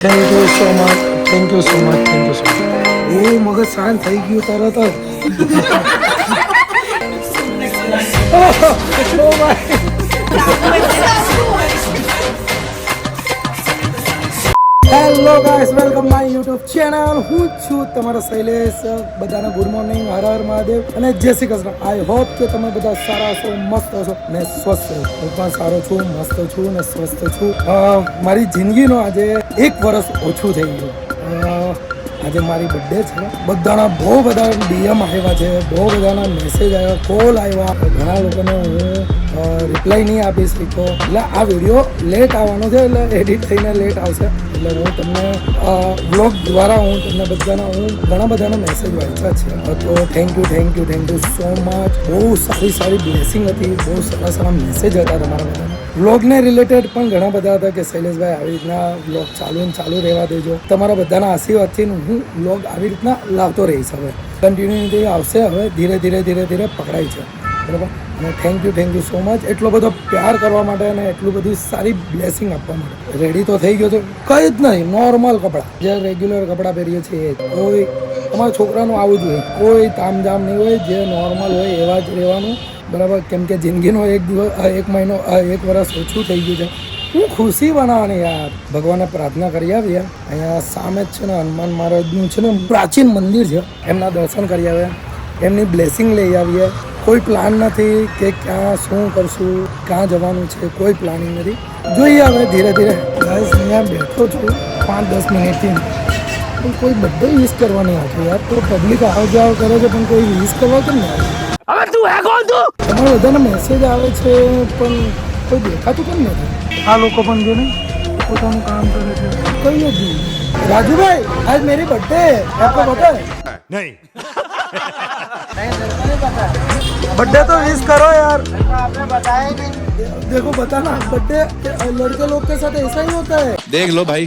Thank you so much, thank you so much, thank you so much. એ મગજ શાંત થઈ ગયું તરત જ. ઓ ભાઈ. Hello guys, welcome my YouTube channel. હું છું તમારા શૈલેષ. બધાને ગુડ મોર્નિંગ, હર હર મહાદેવ અને જય શ્રી કૃષ્ણ. આઈ હોપ કે તમે બધા સારા છો, મસ્ત છો ને સ્વસ્થ છો. હું પણ સારો છું, મસ્ત છું ને સ્વસ્થ છું. મારી જિંદગીનો આજે 1 વર્ષ ઓછું થઈ ગયું. આજે મારી બર્થડે છે. બધાના બહુ બધા ડીએમ આવ્યા છે, બહુ બધાના મેસેજ આવ્યા, કોલ આવ્યા. ઘણા લોકોને હું રિપ્લાય નહીં આપી શક્યો. એટલે આ વિડીયો લેટ આવવાનો છે, એટલે એડિટ થઈને લેટ આવશે. એટલે હું તમને વ્લોગ દ્વારા હું તમને ઘણા બધાના મેસેજ વાંચ્યા છે. તો થેન્ક યુ સો મચ. બહુ સારી બ્લેસિંગ હતી, બહુ સારા મેસેજ હતા તમારા બધાના. વ્લોગને રિલેટેડ પણ ઘણા બધા હતા કે શૈલેષભાઈ આવી રીતના વ્લોગ ચાલુ રહેવા દેજો. તમારા બધાના આશીર્વાદથી હું વ્લોગ આવી રીતના લાવતો રહીશ. હવે કન્ટિન્યુટી આવશે. હવે ધીરે ધીરે પકડાય છે, બરાબર. અને થેન્ક યુ સો મચ. એટલો બધો પ્યાર કરવા માટે અને એટલું બધી સારી બ્લેસિંગ આપવા માટે. રેડી તો થઈ ગયો છે, કંઈ જ નહીં, નોર્મલ કપડાં, જે રેગ્યુલર કપડાં પહેરીએ છીએ. કોઈ તમારા છોકરાનું આવું જ હોય, કોઈ તામઝામ નહીં હોય, જે નોર્મલ હોય એવા જ રહેવાનું, બરાબર. કેમ કે જિંદગીનો 1 મહિનો 1 વર્ષ ઓછું થઈ ગયું છે. હું ખુશી બનાવવાની યાર, ભગવાનને પ્રાર્થના કરી આવ્યા. અહીંયા સામે જ છે ને હનુમાન મહારાજનું છે ને પ્રાચીન મંદિર છે, એમના દર્શન કરી આવ્યા, એમની બ્લેસિંગ લઈ આવીએ. કોઈ પ્લાન નથી કે ક્યાં શું કરશું, ક્યાં જવાનું છે, કોઈ પ્લાનિંગ નથી. જોઈએ હવે ધીરે ગાઈસ. અહીંયા બેઠો છું 5-10 મિનિટથી, પણ કોઈ બર્થડે વિશ કરવા નહીં આવતું યાર. તો પબ્લિક આવ જાવ કરે છે, પણ કોઈ વિશ કરવા કેમ નહીં આવે? હવે તું હે કોણ તું? તમારા બધાના મેસેજ આવે છે, પણ કોઈ દેખાતું કેમ નથી? આ લોકો પણ જો ને પોતાનું કામ કરે છે, કઈ નથી. રાજુભાઈ, આજ मेरी बर्थडे है, आपको पता है? नहीं. बर्थडे तो विश करो यार. आपने बताया नहीं. देखो बताना, बर्थडे लड़के लोग के साथ ऐसा ही होता है. देख लो भाई,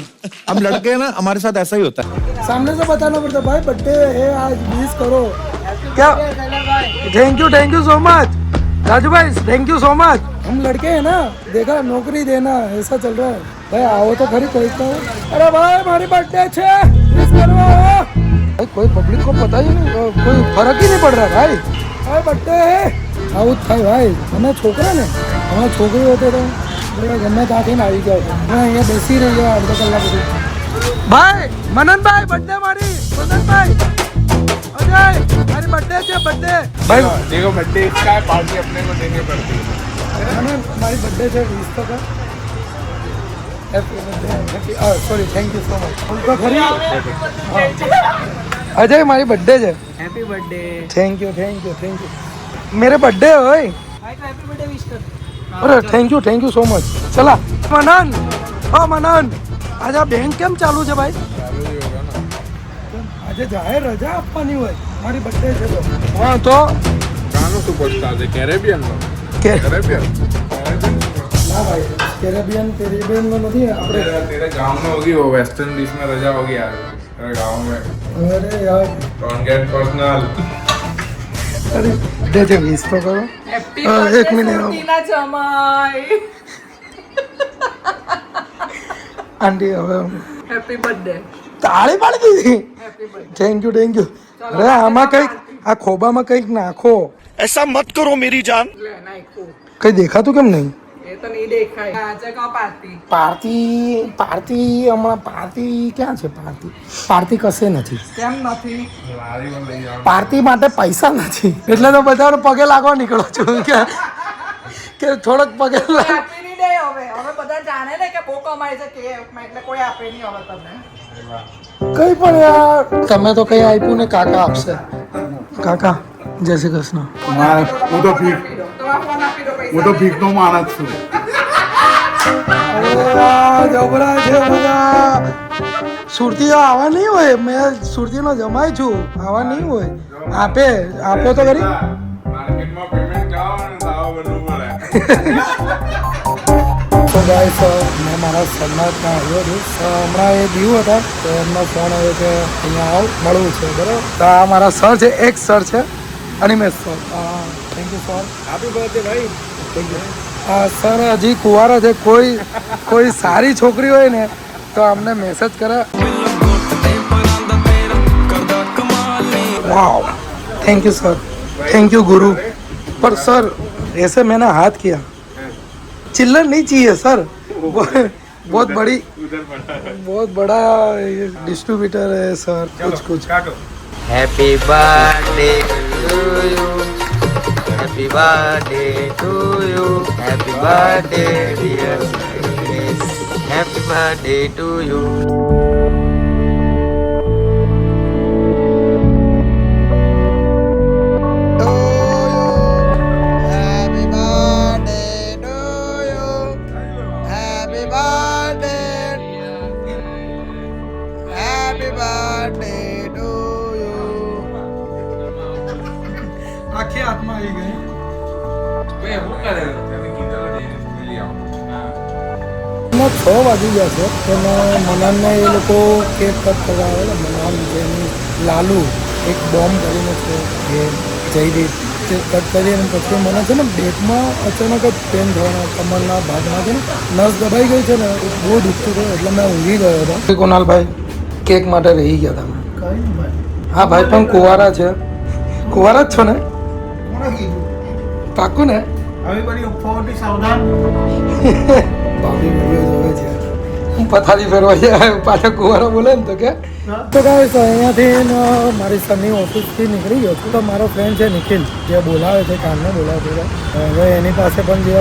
हम लड़के हैं ना, हमारे साथ ऐसा ही होता है. सामने से बताना पड़ता है, भाई बर्थडे है आज, विश करो. क्या? Thank you so much Raju भाई, थैंक यू सो मच. हम लड़के हैं ना, देखा, नौकरी देना ऐसा चल रहा है. भाई आओ तो खरी कोई तो. अरे भाई हमारी बर्थडे છે, विश करो. भाई कोई पब्लिक को पता ही नहीं, कोई फर्क ही नहीं पड़ रहा भाई. भाई बर्थडे है આવું જ થાય ભાઈ. અમે છોકરા ને, અમે છોકરી હોતે તો ગમે ત્યાંથી આવી જાવ. હું અહીંયા બેસી રહી જાવ અડધો કલાક સુધી. ભાઈ મનનભાઈ, બर्थडे મારી. મનનભાઈ, अजय, हमारी बर्थडे है, बर्थडे भाई. देखो बर्थडे इसका है, पार्टी अपने को देनी पड़ती है. हमारी बर्थडे है 20 का. Sorry, thank you so much. उनका खरी अजय, हमारी बर्थडे है. Happy birthday. थैंक यू मेरे बर्थडे है. हैप्पी बर्थडे विश कर. अरे थैंक यू सो मच. चला मनन, हाँ मनन, आज આ બેંક કેમ ચાલુ છે ભાઈ? આજે જાહેર રજા આપવાની હોય, મારી બર્થડે છે તો. હા તો ગાનો શું પડતા છે? કેરેબિયન નો. કેરેબિયન ના ભાઈ, કેરેબિયન નો નથી. આપણે तेरे गांव में होगी वो, वेस्ट इंडीज में रजा होगी यार तेरे गांव में. अरे यार डोंट गेट पर्सनल. अरे बर्थडे છે, વિશ તો કરો. हैप्पी એક મિનિટ टीना जमाई. આંટી હવે हैप्पी बर्थडे. તાળી પાડી દીધી. Happy birthday. Thank you. અરે આમાં કંઈક, આ ખોબામાં કંઈક નાખો. ऐसा मत करो मेरी जान. ले नहीं को કંઈ દેખાતું કેમ નહીં? ये तो नहीं देखा है. आज का पार्टी. પાર્ટી હમણાં પાર્ટી ક્યાં છે? પાર્ટી કશે નથી. કેમ નથી? लारी में ले जाओ. પાર્ટી માટે પૈસા નથી, એટલે તો બધાને પગે લાગવા નીકળો છું કે થોડોક પગે લાગ. આપી નહીં દે હવે. હવે બધા જાણે ને કે બહુ કમાય છે કે એટલે કોઈ આપે નહીં હવે તમને. કઈ પણ યાર, તમે તો કઈ આપ્યું ને, કાકા આપશે. કાકા જય શ્રી કૃષ્ણ. હું તો ભીખ, તો આ ફોન આપી દો પૈસા. હું તો ભીખનો માણસ છું. જબરા છે બધા. સુરતીઓ આવા નહીં હોય, મેં સુરતીનો જમાઈ છું, આવા નહીં હોય. આપો તો ખરી. માર્કેટમાં પેમેન્ટ જાઓ અને દાવા બનવું પડે. તો ગાઈસ, મેં મારા સન્માનમાં આવ્યો છું. હમણાં એ દીવ હતા તો એમનો ફોન આવ્યો કે અહીંયા આવ, મળવું છે, બરાબર. તો આ મારા સર છે, એક સર છે, Animesh sir. Thank you sir. Happy birthday ભાઈ. સર હજી કુંવારા છે. કોઈ સારી છોકરી હોય ને तो हमने मैसेज करा। Wow, thank you sir, thank you गुरु। पर सर ऐसे मैंने हाथ किया, चिल्लर नहीं चाहिए सर। बहुत बड़ा डिस्ट्रीब्यूटर है सर। कुछ Happy birthday to you. Happy birthday to you. Happy birthday dear Chris. Happy birthday to you. Happy birthday to you. Happy birthday. Happy birthday to you. આખી હાથમાં આવી ગઈ। ભાઈ શું કરે તમે કીધું લઈ આવો હા 6 વાગી ગયા છે અને મનાનને એ લોકો કેક કટ કરવા આવેલા। મનાન જેની લાલુ એક બોમ્બ કરીને છે એ જયદીપ તે કટ કરી અને પછી મને છે ને બેટમાં અચાનક જ પેન થવાના કમરના ભાગમાં છે ને નસ દબાઈ ગઈ છે ને બહુ દુખતું હતું એટલે મેં ઊંઘી ગયો હતો। કુનાલભાઈ કેક માટે રહી ગયા તમે? હા ભાઈ પણ કુંવારા છે। કુંવારા જ છો ને? પાકું ને? ભાભી વિડીયો જોવે છે। હું પથારી ફેરવા જાય પાછા કુંવારો બોલે ને તો કે તો ગાઈસ અહીંયાથી મારી સરની ઓફિસથી નીકળી ગયો છું। તો મારો ફ્રેન્ડ છે નિખિલ જે બોલાવે છે કામને બોલાવે છે। હવે એની પાસે પણ જે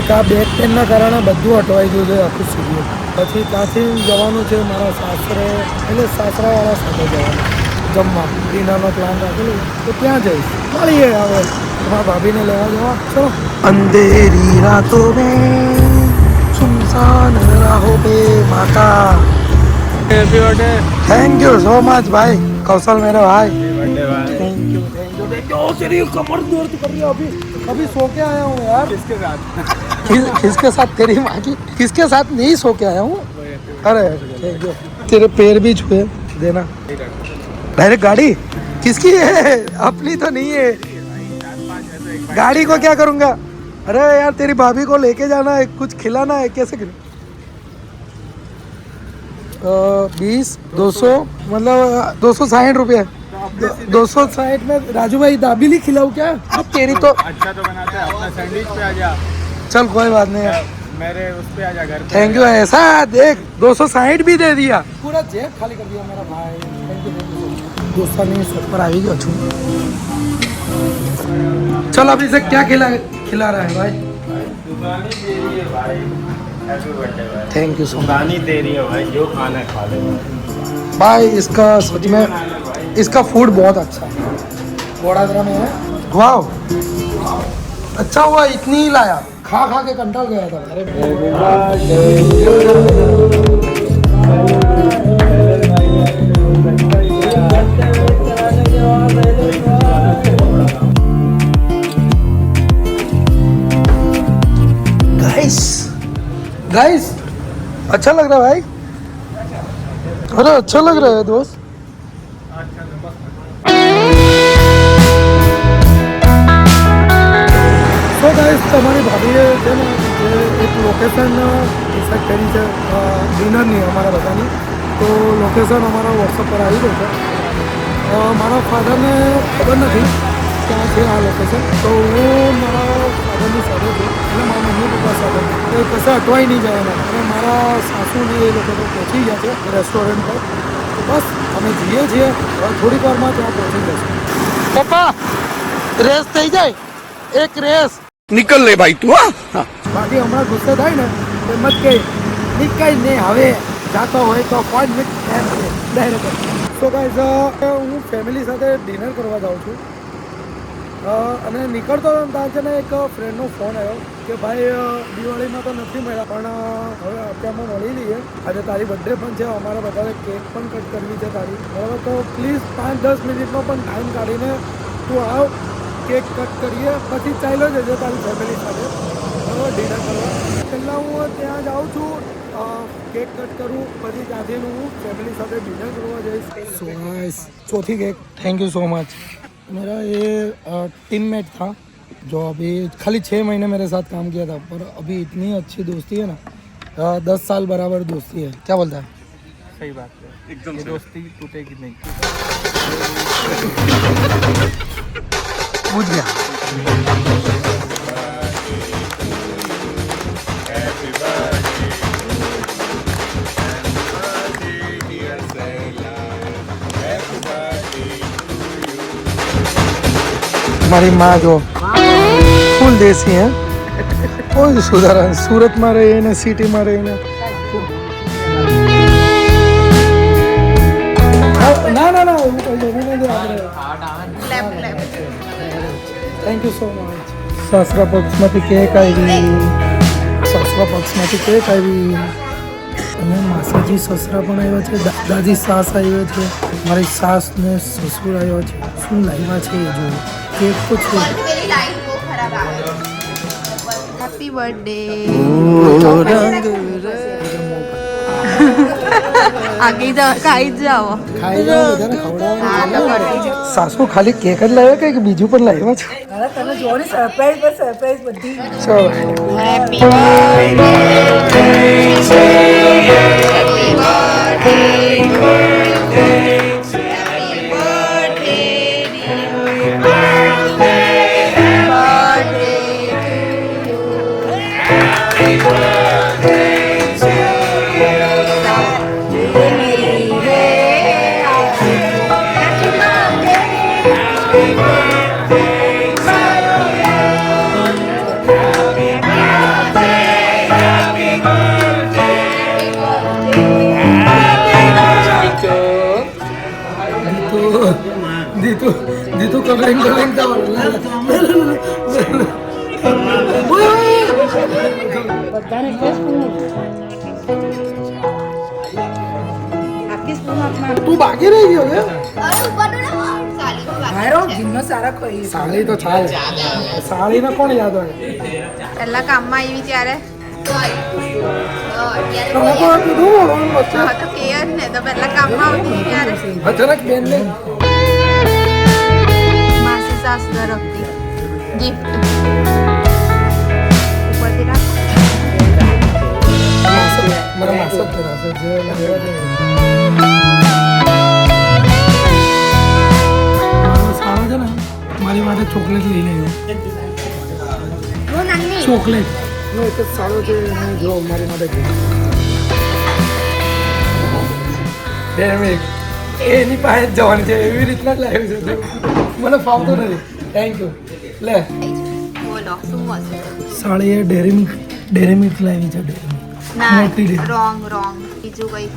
એક આ બેક પેનના કારણે બધું અટવાઈ ગયું છે આખું સીરિયલ। પછી ત્યાંથી જવાનું છે મારા સાસરે એટલે સાસરાવાળા સાથે જવાનું જમવા ડિનરનો પ્લાન રાખેલો તો ત્યાં જઈશ। મળીએ હવે તમારા ભાભીને લેવા જવા। ચલો અંધેરી રાતો મેં सुनसान राहों पे माता। Happy birthday. Thank you so much भाई कौशल मेरे भाई। थैंक यू तेरी कमर दर्द कर रही है अभी सो के आया हूँ यार। किसके साथ? किसके साथ? तेरी माँ की। किसके साथ नहीं सो के आया हूँ। अरे थैंक यू। तेरे पैर भी छुए देना। डायरेक्ट गाड़ी किसकी है? अपनी तो नहीं है। गाड़ी को क्या करूँगा? अरे यार तेरी भाभी को लेके जाना है कुछ खिलाना है कैसे 20 200 मतलब 260 रुपये 260 में राजू भाई दाबेली खिलाऊं क्या? तेरी तो अच्छा तो बनाता है अपना सैंडविच पे आ जा। चल कोई बात नहीं मेरे उस पे आ जा घर पे। Thank you. ऐसा देख 260 भी दे दिया पूरा जेब खाली कर दिया मेरा भाई। Thank you. दोस्तों नहीं सब पर आई गया छू। चल अभी से क्या खिला रहा है भाई? दुकानी तेरी है भाई। हैप्पी बर्थडे भाई। Thank you so much. दुकानी तेरी है भाई जो खाना है खा ले भाई इसका सच में इसका फूड बहुत अच्छा है। वडोदरा में है। वाह अच्छा हुआ इतनी ही लाया खा के कंटाल गया था। अरे गाइस अच्छा लग रहा है भाई। अरे अच्छा लग रहा है दोस्त। તો ગાઈસ તમારી ભાભીએ છે ને જે એક લોકેશન ડિસાઇડ કરી છે ડિનરની અમારા બધાની તો લોકેશન અમારા વોટ્સઅપ પર આવી ગયું છે। મારા ફાધરને ખબર નથી ક્યાં છે આ લોકેશન તો હું મારા ફાધરની સાથે છું એટલે મારા મમ્મી પપ્પા સાથે તો કશે અટવાઈ નહીં જાય એના અને મારા સાસુને એ લોકો તો પહોંચી ગયા છે રેસ્ટોરન્ટ પર તો બસ અમે જઈએ છીએ થોડીક વારમાં ત્યાં પહોંચી જશે। પપ્પા રેસ થઈ જાય એક રેસ निकल ले भाई तू हाँ બાકી હમણાં ગુસ્સે થાય ને તો મત કહી નીકળ ને હવે જાતો હોય તો phone minute direct. So guys હું ફેમિલી સાથે ડિનર કરવા જાઉં છું અને નીકળતો હતો ત્યાં છે ને એક ફ્રેન્ડનો ફોન આવ્યો કે ભાઈ દિવાળીમાં તો નથી મળ્યા પણ હવે અત્યારમાં મળી લઈએ આજે તારી બર્થડે પણ છે અમારા બધાને કેક પણ કટ કરવી છે તારી બરાબર તો પ્લીઝ 5-10 મિનિટનો પણ ટાઈમ કાઢીને તું આવ કેક કટ કરીએ પછી ચાલ્યો જજો તારી ફેમિલી સાથે બરાબર ડિનર કરવા। પહેલાં હું ત્યાં જાઉં છું केक कट करूँ પછી ત્યાંથી હું फैमिली સાથે डिनर કરવા જઈશ। सो नाइस चौथी cake thank you so much. मेरा ये टीममेट था जो अभी खाली 6 महीने मेरे साथ काम किया था पर अभी इतनी अच्छी दोस्ती है ना 10 साल बराबर दोस्ती है। क्या बोलता है? सही बात है एकदम ये दोस्ती टूटेगी नहीं पूछ गया हमारी माँ जो फूल देसी है કોઈ સુધારા સુરતમાં રહીને સિટીમાં રહીને ના ના ના એવું કહી દો આપણે થેન્ક યુ સો મચ સાસરા પક્ષમાંથી કેક આવી અને માસાજી સસરા પણ આવ્યા છે દાદાજી સાસ આવ્યા છે મારી સાસ ને સસુર આવ્યો છે શું લાવ્યા છે એ જો કેક તો છે हैप्पी बर्थडे आगे जाओ खाई जाओ ખાઈ જાઓ બધાને ખવડાવવાનું સાસુ ખાલી કેક જ લાવ્યા કે બીજું પણ લાવ્યા છે તમે જો ને સરપ્રાઈઝ પર સરપ્રાઈઝ બધી ચલો हैप्पी દીતુ કલરિંગ તું બાકી રહી ગયો કે જીમનો સારા કોઈ સાડી તો ચાલે સાડીને કોણ યાદ હોય પહેલા કામમાં આવી ત્યારે તમે કોણ કીધું બોલવાનું વચ્ચે હા તો કે જ ને તો પહેલા કામમાં આવતી ત્યારે અચાનક બેનને માસી સાસ તરફથી ગિફ્ટ ઉપરથી રાખો મારા માસા જ કરાશે જે લાવ્યા છે મારો સારો છે ને મારી માટે ચોકલેટ લઈ લેજો ચોકલેટ નો એક જ સારો છે અને જો મારી માટે એની પાસે જ જવાની છે એવી રીતના જ લાવ્યું છે મને ફાવતું નથી થેન્ક યુ લે બોલો શું હશે સાડી એ ડેરી મિલ્ક લાવી છે ડેરી ના મોટી ડેરી રોંગ બીજું કઈ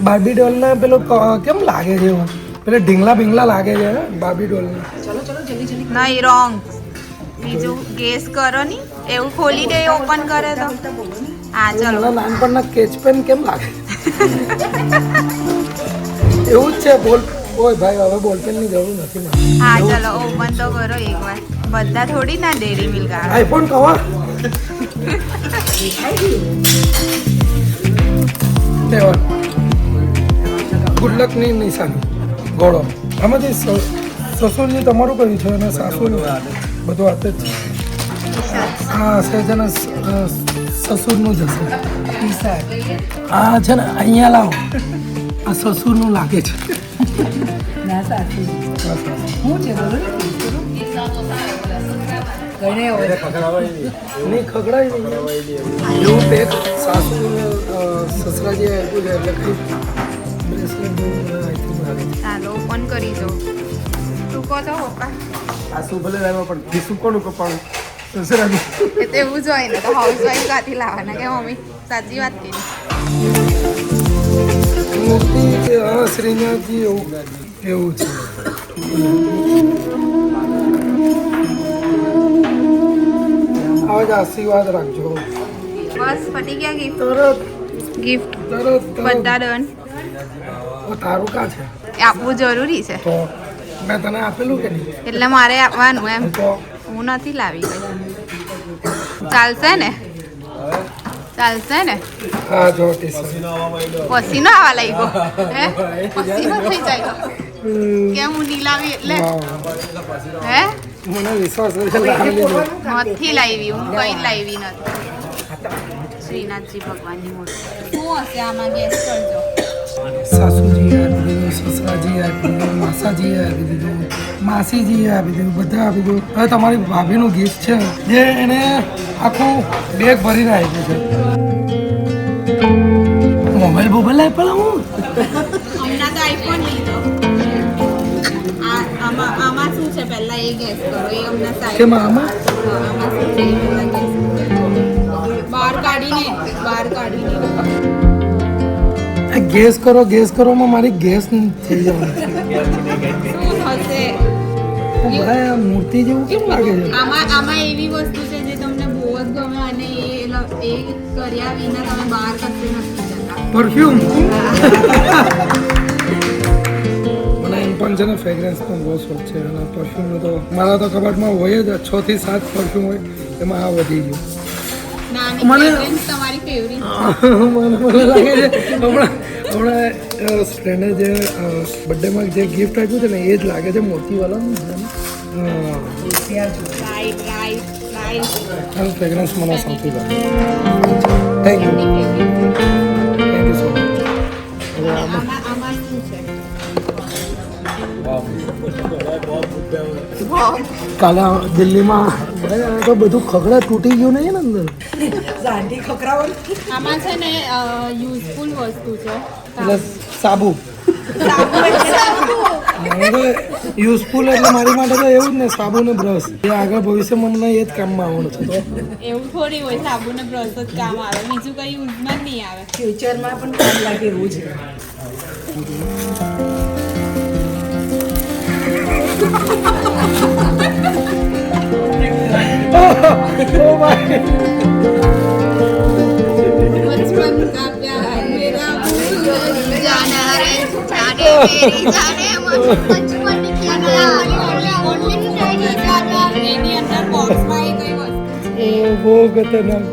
બાર્બી ડોલને પેલું કેમ લાગે છે એવું પેલા ઢીંગલા બિંગલા લાગે છે બાર્બી ડોલને નહીં રોંગ બીજું ગેસ કરો ની એવું ખોલી દે ઓપન કરે તો હા ચલો મારા નાનપણના સ્કેચ પેન કેમ લાગે એવું જ છે બોલ ઓય ભાઈ હવે બોલપેનની જરૂર નથી મારે હા ચલો ઓપન તો કરો એકવાર બધા થોડી ના ડેરી મિલ્ક આવે આઈફોન કવર દેવા ગુડ લકની નિશાની ઘોડો આમાંથી સસુરજી તમારું કયું છે અને સાસુનું બધું હાથે જ છે હા સહેજાના સસુરનું જ હશે હા છે ને અહીંયા લાવો આ સસુરનું લાગે છે ના સાચી હું છે બોલો નહીં ખગડાય એવું પેક સાસુ સસરાજી આપ્યું છે એટલે કંઈ બ્રેસલેટ જેવું આઈ થિંક લાગે છે ચાલો ઓપન કરી દો તું કહો તો પપ્પા આ શું ભલે લાવ્યા પણ ખીસું કોનું કપાણું સસરાજી એ તો એવું જ હોય ને તો હાઉસવાઈફ કાથી લાવવાના કે મમ્મી સાચી વાત કીધી મૂર્તિ કે હા શ્રીનાથજી એવું છે આવા જ આશીર્વાદ રાખજો બસ પટી ગયા ગિફ્ટ તરત ગિફ્ટ તરત બધા ડન તારું કા છે એ આપવું જરૂરી છે તો મેં તને આપેલું કે નહીં એટલે મારે આપવાનું એમ તો હું નથી લાવી કઈ ચાલશે ને ચાલશે ને હા જો ટીસર પસીનો આવા લાગ્યો હે પસીનો થઈ જાય કેમ હું નહીં લાવી એટલે હે મને વિશ્વાસ છે લાવી લીધો નથી લાવી હું કઈ લાવી નથી શ્રીનાથજી ભગવાનની મૂર્તિ શું હશે આમાં ગેસ કરજો સાસુજીએ આપી દીધું, સસરાજીએ આપી દીધું, માસાજીએ આપી દીધું, માસીજીએ આપી દીધું, બધા આપી દીધું. હવે તમારી ભાભીનું ગિફ્ટ છે જે એને આખું બેગ ભરીને આપ્યું છે. મોબાઈલ લાવી પેલા હું હમણાં તો આઈફોન લીધો. આમાં શું છે પહેલા એ ગેસ કરો. એ હમણાં સાઈડ કેમાં આમાં આમાં શું છે એ પહેલા ગેસ કરો. બહાર કાઢીને ગેસ કરોમાં મારી ગેસ થઈ જવાની છે. શું થશે? ભાઈ આ મૂર્તિ જેવું કેમ લાગે છે? આમાં એવી વસ્તુ છે જે તમને બહુ જ ગમે અને એ કર્યા વિના તમે બહાર કશે નથી જતા. પરફ્યુમ મને એમ પણ છે ને ફ્રેગ્રન્સ પણ બહુ શોખ છે અને પરફ્યુમ તો મારા તો કબાટમાં હોય જ 6 થી 7 પરફ્યુમ હોય એમાં આ વધી ગયું. નાની fragrance તમારી ફેવરિટ મને લાગે છે હમણાં ફ્રેન્ડે જે બર્થડેમાં જે ગિફ્ટ આપ્યું છે ને એ જ લાગે છે મોતીવાળાનું. રાઈટ ફ્રેગ્રન્સ મને સૌથી ગમે. Thank you so much. આમાં શું છે? કાલે દિલ્હીમાં તો બધું ખગડા તૂટી ગયું નહીં ને અંદર આમાં છે ને યુઝફુલ વસ્તુ છે. એટલે સાબુ યુઝફુલ એટલે મારી માટે તો એવું જ ને સાબુ ને બ્રશ એ આગળ ભવિષ્યમાં મને એ જ કામમાં આવવાનું છે. એવું થોડી હોય સાબુ ને બ્રશ જ કામ આવે, બીજું કઈ યુઝમાં જ નહીં આવે. ફ્યુચરમાં પણ કામ લાગે એવું છે. बचपन का प्यार मेरा भूल जाना रे जाने मेरी जाने बचपन की प्यार ओनली नहीं जाना एनी अंदर बॉक्सમાં એ કઈ વસ્તુ છે. બહુ ખતરનાક.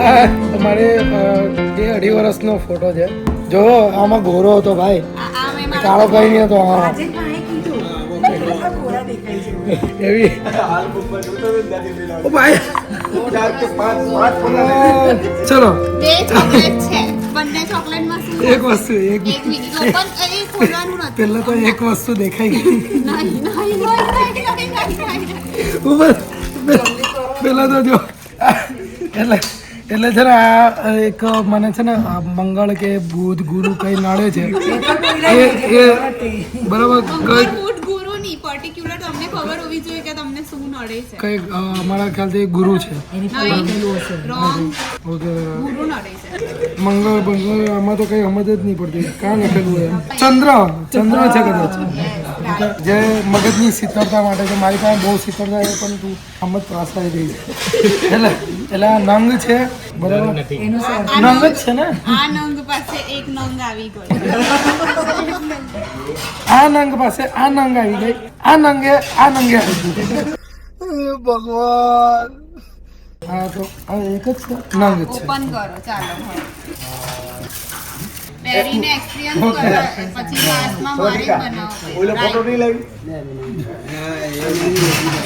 આ તમારે જે 2.5 વર્ષનો ફોટો છે જો આમાં ગોરો હતો ભાઈ, આ મેં કાળો કઈ નહીં હતો. હા એવી ઓ ભાઈ ચલો બે ચોકલેટ છે. બંને ચોકલેટમાં શું એક વસ્તુ એક એક મિનિટ ઓપન એ ખોલવાનું નથી. પહેલા તો એક વસ્તુ દેખાઈ ગઈ નહીં ઉપર પહેલા તો જો એટલે છે ને આ એક મને છે ને આ મંગળ કે બુધ ગુરુ કઈ નડે છે એ બરાબર કઈ ફૂડ ગુરુ ની પર્ટિક્યુલર તમને ખબર હોવી જોઈએ કે તમને શું નડે છે. કઈ અમારા ખ્યાલથી ગુરુ છે. રોંગ ઓકે ગુરુ નડે છે. મંગળ આમાં તો કઈ સમજ જ નહીં પડતી કાં લખેલું હોય. ચંદ્ર છે કદાચ જે મગજની શીતળતા માટે છે. મારી પાસે બહુ શીતળતા છે પણ તું સમજ ત્રાસાઈ ગઈ છે. એટલે આ નંગ છે બરાબર, નંગ જ છે ને. આ નંગ પાસે એક નંગ આવી ગયો. આ નંગ પાસે આ નંગ આવી ગઈ, આ નંગે આવી ગઈ. ભગવાન હા તો આ એક જ છે નંગ જ છે. ઓપન કરો ચાલો. પહેરીને એક્સપિરિયન્સ કરો પછી લાસ્ટમાં મારે જ બનાવો.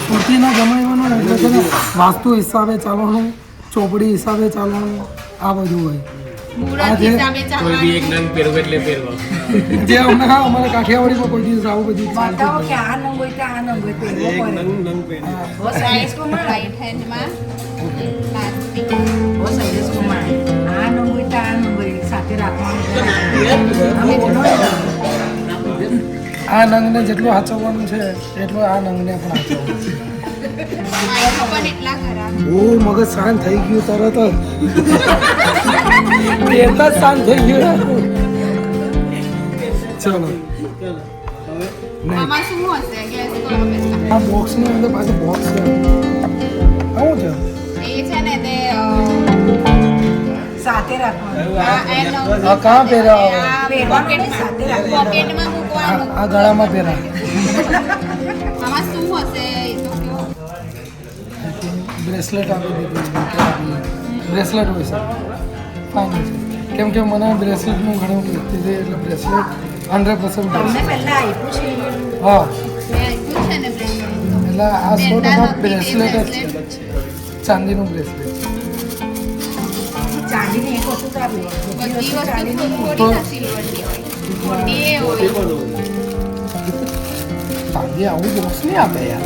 સુરતીના જમાઈવાનો એટલે છે ને વાસ્તુ હિસાબે ચાલવાનું, ચોપડી હિસાબે ચાલવાનું, આ બધું હોય. મુહૂર્ત હિસાબે ચાલવાનું. જે અમને હા અમારા કાઠિયાવાડીમાં કોઈ દિવસ આવું બધું બતાવો કે આ નંગ હોય તો આ નંગ હોય પહેરવો પડે. રાઈટ હેન્ડમાં પ્લાસ્ટિક. આ નંગ હોય તો આ નંગ હોય સાથે રાખવાનું. આ નંગને જેટલું સાચવવાનું છે એટલું આ નંગને પણ સાચવવાનું. માઇકો પણ એટલા ખરાબ. ઓ મગજ શાંત થઈ ગયું તરત જ એટલા જ શાંત થઈ ગયું. ચલો આમાં શું હશે ગેસ કરો પહેલા. આ બોક્સની અંદર પાછું બોક્સ છે. આવું છે એ છે ને તે સાથે રાખવાનું. આ કાં પહેરાવે? પોકેટમાં મૂકવાનું. આ ગળામાં પહેરા. આમાં શું હશે એ તો કયો. બ્રેસલેટ આપી દીધું. બ્રેસલેટ હોય છે ફાઇન છે કેમ કે મને બ્રેસલેટનું ઘણું વ્યક્તિ છે એટલે બ્રેસલેટ 100% તમને પહેલા આપ્યું છે હા. મેં આપ્યું છે ને બ્રેસલેટ. એટલે આ 100% બ્રેસલેટ જ છે. ચાંદીનું બ્રેસલેટ. ચાંદીની એક વસ્તુ તો આપી બધી વસ્તુ થોડી સિલ્વરની હોય. મોટી એ હોય. ભાગ્ય આવું બોક્સ નહીં આપે યાર.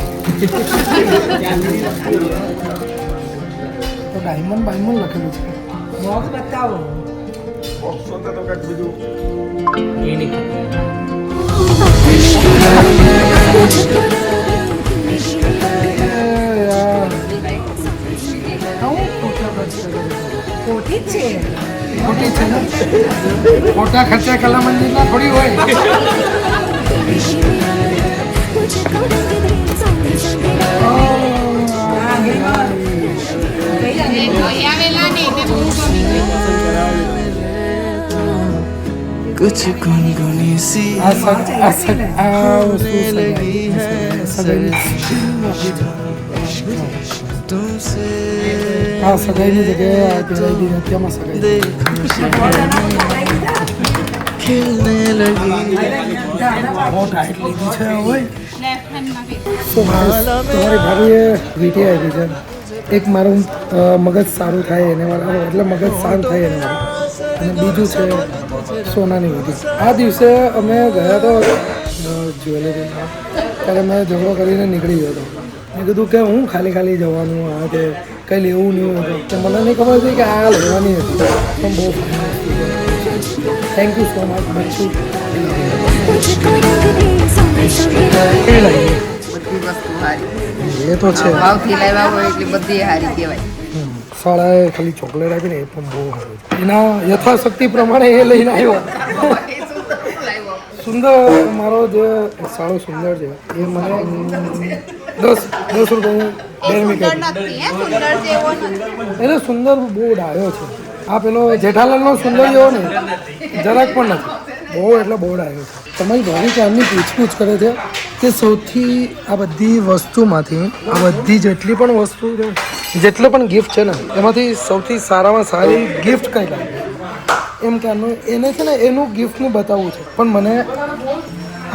તો ડાયમંડ બાયમંડ લખેલું છે. બોક્સ બતાવો. ખોટી જ છે. ખોટી છે ને ખોટા ખર્ચા કલા મંદિરના થોડી હોય. જે જોઈ આવેલા ને એને બહુ ગમી ગયું. कुछ गुनगुनी सी આ વસ્તુ तुमसे આ સગાઈની જગ્યાએ આ પહેરાઈ દીધી અત્યારમાં સગાઈ. खिलने लगी બહુ ટાઈટ લીધી છે હોય. લેફ્ટ હેન્ડમાં ફેર. તો તમારી ભાભીએ વીટી આપી છે. એક મારું મગજ સારું થાય એને મારા એટલે મગજ સારું થાય એને મારું. અને બીજું છે સોનાની વીટી. આ દિવસે અમે ગયા તો જ્વેલરીમાં ત્યારે મેં ઝઘડો કરીને નીકળી ગયો હતો. મેં કીધું કે હું ખાલી જવાનું આ કે કંઈ લેવું નહીં હતું. તો મને નહીં ખબર હતી કે આ લેવાની હતી પણ બહુ થેન્ક યુ સો મચ બચ્ચું. કેવી લાગી? બધી વસ્તુ સારી. એ તો છે. ભાવથી લાવ્યા હોય એટલે બધી સારી કહેવાય. શાળાએ ખાલી ચોકલેટ આપી ને એ પણ બહુ સારું છે. એના યથાશક્તિ પ્રમાણે એ લઈને આવ્યો. સુંદર મારો જે સાળો સુંદર છે એ મને 10 રૂપિયા એ સુંદર નથી હે, સુંદર જેવો નથી. એટલે સુંદર બહુ ડાયો છે. આ પેલો જેઠાલાલનો સુંદર જેવો ને જરાક પણ નથી. બહુ એટલે બહુ ડાયો છે. તમારી ભાભી ક્યારની પૂછપૂછ કરે છે કે સૌથી આ બધી વસ્તુમાંથી આ બધી જેટલી પણ વસ્તુ છે જેટલો પણ ગિફ્ટ છે ને એમાંથી સૌથી સારામાં સારી ગિફ્ટ કઈ લાગે એમ કે એને છે ને એનું ગિફ્ટનું બતાવવું છે. પણ મને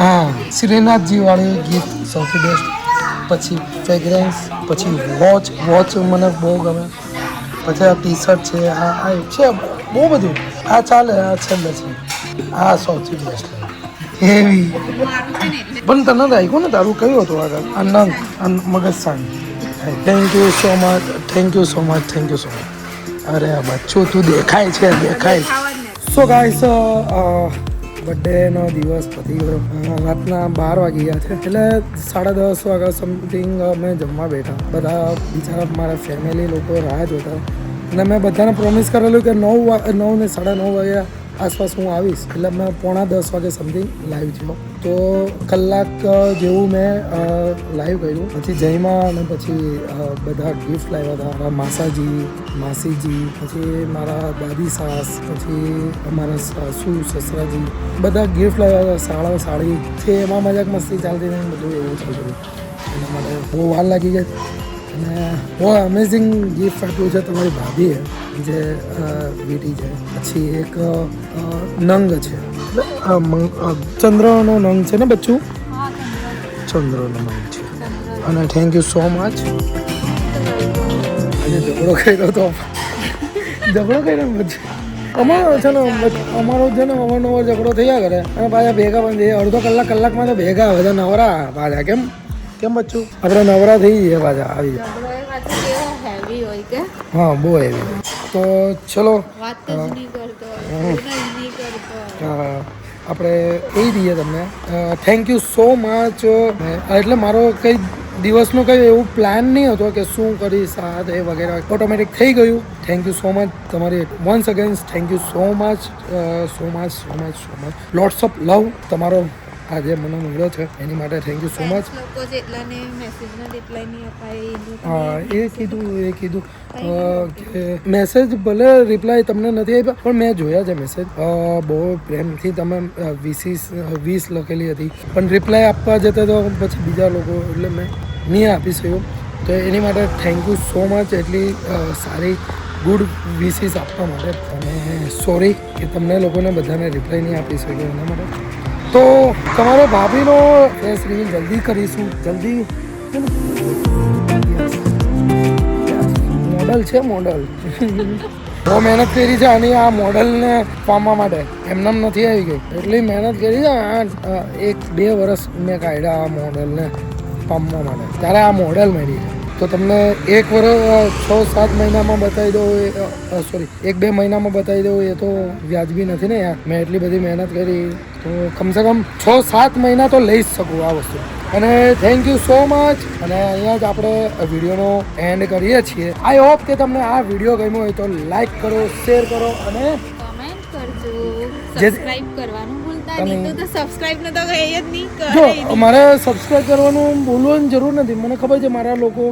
હા શ્રીનાથજીવાળી ગિફ્ટ સૌથી બેસ્ટ. પછી ફ્રેગ્રન્સ, પછી વોચ મને બહુ ગમે. પછી આ ટી શર્ટ છે, આ છે બહુ બધું. આ ચાલે, આ છેલ્લે છે. આ સૌથી બેસ્ટ એવી. પણ તને લાગ્યું ને તારું કયું હતું આગળ આ નંગ મગજ સાંગ. Thank you so much, thank you so much, thank you so much. અરે બચ્ચું તું દેખાય છે, દેખાય. સો ગાઈસ બર્થડેનો દિવસ પતી ગયો. રાતના 12 વાગી ગયા છે એટલે 10:30 વાગ્યા સમથિંગ અમે જમવા બેઠા. બધા બિચારા મારા ફેમિલી લોકો રાહ જોતા અને મેં બધાને પ્રોમિસ કરેલું કે 9 ને 9:30 વાગ્યા આસપાસ હું આવીશ. એટલે મેં 9:45 વાગે સમથિંગ લાઈવ થયો. તો કલાક જેવું મેં લાઈવ કર્યું. પછી જયમાં અને પછી બધા ગિફ્ટ લાવ્યા હતા. મારા માસાજી, માસીજી, પછી મારા દાદી સાસ, પછી અમારા સાસુ સસરાજી બધા ગિફ્ટ લાવ્યા હતા. સાડી છે એમાં મજાક મસ્તી ચાલતી ને બધું એવું ચાલતું. એના માટે બહુ વાર લાગી ગઈ અને બહુ અમેઝિંગ ગિફ્ટ આપ્યું છે તમારી ભાભીએ જે વીટી છે. પછી એક નંગ છે ચંદ્રનો નંગ છે ને બચ્ચું? ચંદ્રનો નંગ છે. અને થેન્ક યુ સો મચ. આજે ઝઘડો કર્યો તો બચ્ચું અમારો છે ને અવારનવાર ઝઘડો થયા કરે અને પાછા ભેગા પણ થઈએ. અડધો કલાકમાં તો ભેગા આવે તો નવરા પાછા. કેમ બચ્ચું આપણે નવરા થઈ જઈએ પાછા આવી જાય. હેવી હોય કે હા બહુ હેવી. તો ચલો વાત જ નહીં કરતો, નહીં કરતો. આપણે કહી દઈએ તમને થેન્ક યુ સો મચ. એટલે મારો કંઈ દિવસનો કંઈ એવું પ્લાન નહીં હતો કે શું કરીશ આ એ વગેરે ઓટોમેટિક થઈ ગયું. થેન્ક યુ સો મચ તમારી once again. Thank you so much. Lots of લવ તમારો આજે મને મળ્યો છે એની માટે થેન્ક યુ સો મચ. લોકો જેટલાને મેસેજનો રિપ્લાય નહીં અપાય હા એ કીધું કે મેસેજ ભલે રિપ્લાય તમને નથી આપ્યા પણ મેં જોયા છે મેસેજ. બહુ પ્રેમથી તમે 20 લખેલી હતી પણ રિપ્લાય આપવા જતા તો પછી બીજા લોકો એટલે મેં નહીં આપી શક્યો. તો એની માટે થેન્ક યુ સો મચ. એટલી સારી ગુડ વિશીસ આપવા માટે. અને સોરી કે તમને લોકોને બધાને રિપ્લાય નહીં આપી શક્યો એના માટે. તો તમારો ભાભીનો ફેસ રિવીલ જલ્દી કરીશું. જલ્દી મોડલ છે મોડલ. બહુ મહેનત કરી છે અને આ મોડલને પામવા માટે એમનેમ નથી આવી ગઈ એટલી મહેનત કરી છે. 1-2 વર્ષ મેં કાઢ્યા આ મોડલને પામવા માટે ત્યારે આ મોડલ મળી છે. તો તમને 1 વર્ષ 6-7 મહિનામાં બતાવી દો, સોરી 1-2 મહિનામાં બતાવી દો એ તો વ્યાજબી નથી ને યાર. મેં એટલી બધી મહેનત કરી તો કમસે કમ 6-7 મહિના તો લઈ જ શકું આ વસ્તુ. અને થેન્ક યુ સો મચ. અને અહીંયા જ આપણે વિડીયોનો એન્ડ કરીએ છીએ. આઈ હોપ કે તમને આ વિડીયો ગમ્યો હોય તો લાઈક કરો, શેર કરો અને કમેન્ટ કરજો, જે- સબસ્ક્રાઇબ કરવાનું ભૂલતા નહીં. તો સબસ્ક્રાઇબ ન તો કઈ જ નહીં જો કરે. મારે સબસ્ક્રાઇબ કરવાનું બોલવાની જરૂર નથી. મને ખબર છે મારા લોકો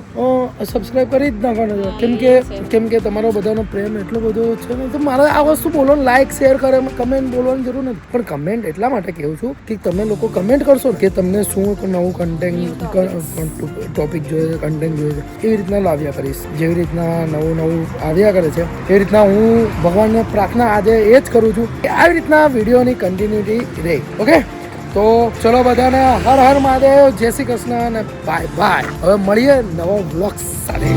સબસ્ક્રાઇબ કરી જ નાખવાના છે કેમ કે તમારો બધાનો પ્રેમ એટલો બધો છે ને તો મારે આ વસ્તુ બોલવાનું લાઈક શેર કરે કમેન્ટ બોલવાની જરૂર નથી. પણ કમેન્ટ એટલા માટે કહું છું કે તમે લોકો કમેન્ટ કરશો કે તમને શું નવું કન્ટેન્ટ ટોપિક જોઈએ છે, કન્ટેન્ટ જોઈએ છે, એવી રીતના લાવ્યા કરીશ. જેવી રીતના નવું આવ્યા કરે છે એવી રીતના હું ભગવાનને પ્રાર્થના આજે એ જ કરું છું કે આવી રીતના વિડીયોની કન્ટિન્યુટી રહે. ઓકે, તો ચલો બધાને હર હર મહાદેવ, જય શ્રી કૃષ્ણ અને બાય બાય. હવે મળીએ નવા વ્લોગ સાથે.